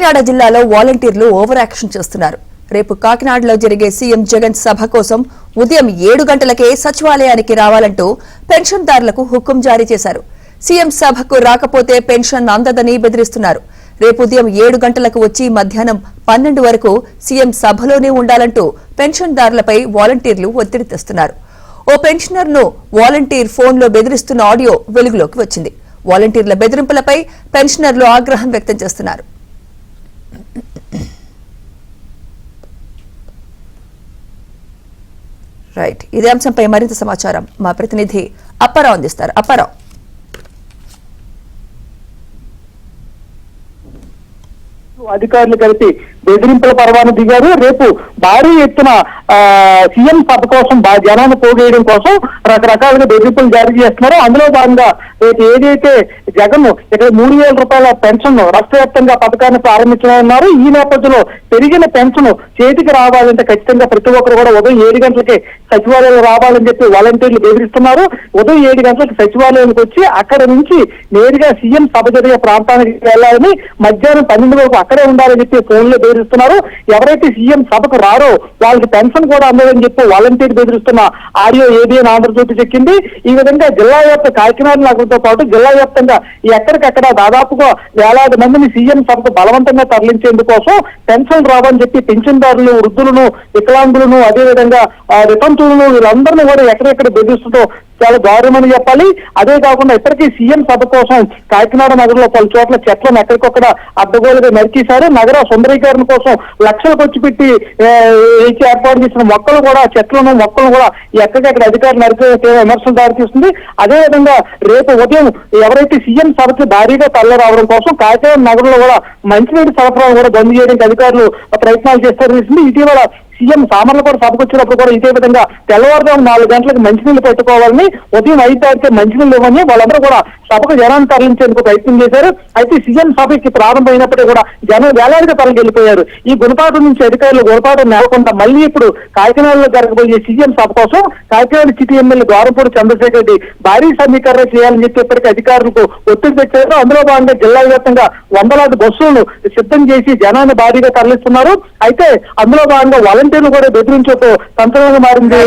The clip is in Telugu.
కాకినాడ జిల్లాలో వాలంటీర్లు ఓవర్ యాక్షన్ చేస్తున్నారు. రేపు కాకినాడలో జరిగే సీఎం జగన్ సభ కోసం ఉదయం 7 గంటలకే సచివాలయానికి రావాలంటూ పెన్షన్దారులకు హుకుం జారీ చేశారు. సీఎం సభకు రాకపోతే పెన్షన్ అందదని బెదిరిస్తున్నారు. రేపు ఉదయం 7 గంటలకు వచ్చి మధ్యాహ్నం 12 వరకు సీఎం సభలోనే ఉండాలంటూ పెన్షన్దారులపై వాలంటీర్లు ఒత్తిడి తెస్తున్నారు. ఓ పెన్షనర్ ను వాలంటీర్ ఫోన్లో బెదిరిస్తున్న ఆడియో వెలుగులోకి వచ్చింది. వాలంటీర్ల బెదిరింపులపై పెన్షనర్లు ఆగ్రహం వ్యక్తం చేస్తున్నారు. రైట్, ఇదే అంశంపై మరింత సమాచారం మా ప్రతినిధి అప్పారావు అందిస్తారు. అప్పారావు, అధికారులు కలిపి బెదిరింపుల పర్వాన్ని దిగారు. రేపు భారీ ఎత్తున సీఎం సభ కోసం జనాన్ని పోగేయడం కోసం రకరకాలుగా బెదిరింపులు జారీ చేస్తున్నారు. అందులో భాగంగా రేపు ఏదైతే జగన్ ఇక్కడ 3,000 రూపాయల పెన్షన్ రాష్ట్ర వ్యాప్తంగా పథకాన్ని ప్రారంభించనున్నారు. ఈ నేపథ్యంలో పెరిగిన పెన్షన్ చేతికి రావాలంటే ఖచ్చితంగా ప్రతి ఒక్కరు కూడా ఉదయం 7 గంటలకే సచివాలయం రావాలని చెప్పి వాలంటీర్లు బెదిరిస్తున్నారు. ఉదయం 7 గంటలకు సచివాలయానికి వచ్చి అక్కడ నుంచి నేరుగా సీఎం సభ జరిగే ప్రాంతానికి వెళ్లాలని, మధ్యాహ్నం 12 వరకు అక్కడే ఉండాలని చెప్పి ఫోన్లో బెదిరిస్తున్నారు. ఎవరైతే సీఎం సభకు రారో వాళ్ళకి పెన్షన్ కూడా అందదని చెప్పి వాలంటీర్ బెదిరిస్తున్న ఆడియో ఏబిఎన్ ఆంధ్రజ్యోతి చెక్కింది. ఈ విధంగా జిల్లా వ్యాప్త కాకినాడ నగరంతో పాటు జిల్లా వ్యాప్తంగా ఎక్కడికక్కడ దాదాపుగా వేలాది మందిని సీఎం సభకు బలవంతంగా తరలించేందుకోసం పెన్షన్ రావని చెప్పి పింఛన్దారులు, వృద్ధులను, వికలాంగులను, అదేవిధంగా వితంతువులను వీళ్ళందరినీ కూడా ఎక్కడెక్కడ బెదిరిస్తుందో చాలా దారుణమని చెప్పాలి. అదే కాకుండా ఇప్పటికీ సీఎం సభ కోసం కాకినాడ నగరంలో పలు చోట్ల చెట్లను ఎక్కడికొక్కడ అడ్డగోలుగా నరికేశారు. నగర సుందరీకరణ కోసం లక్షలు ఖర్చు పెట్టి ఏర్పాటు చేసిన మొక్కలను కూడా ఎక్కడికెక్కడ అధికారులు నరికే విమర్శలు దారితీస్తుంది. అదేవిధంగా రేపు ఉదయం ఎవరైతే సీఎం సభకి భారీగా తరలి రావడం కోసం కాకినాడ నగరంలో కూడా మంచినీటి సరఫరాను కూడా బంద్ చేయడానికి అధికారులు ప్రయత్నాలు చేస్తారని ఇటీవల సీఎం సామర్లకోట సభకు వచ్చినప్పుడు కూడా ఇదే విధంగా తెల్లవారుజాము 4 గంటలకు మంచినీళ్లు పెట్టుకోవాలని, ఉదయం 5 తారీఖు మంచినీళ్ళు ఇవ్వని వాళ్ళందరూ కూడా సభకు జనాన్ని తరలించేందుకు ప్రయత్నం చేశారు. అయితే సీఎం సభకి ప్రారంభమైనప్పటికీ కూడా జనం వేలాదిగా తరలిపోయారు. ఈ గుణపాఠం నుంచి అధికారులు గుణపాఠం నేలకుండా మళ్ళీ ఇప్పుడు కాకినాడలో జరగబోయే సీఎం సభ కోసం కాకినాడ సిటీ ఎమ్మెల్యే ద్వారంపూడి చంద్రశేఖర్ రెడ్డి భారీ సమీకరణ చేయాలని చెప్పి ఇప్పటికీ అధికారులకు ఒత్తిడి తెచ్చారు. అందులో భాగంగా జిల్లా వ్యాప్తంగా వందలాది బస్సులను సిద్ధం చేసి జనాన్ని భారీగా తరలిస్తున్నారు. అయితే అందులో భాగంగా వాలంటీర్లు కూడా బెదిరించే తంత్రంగా మారింది.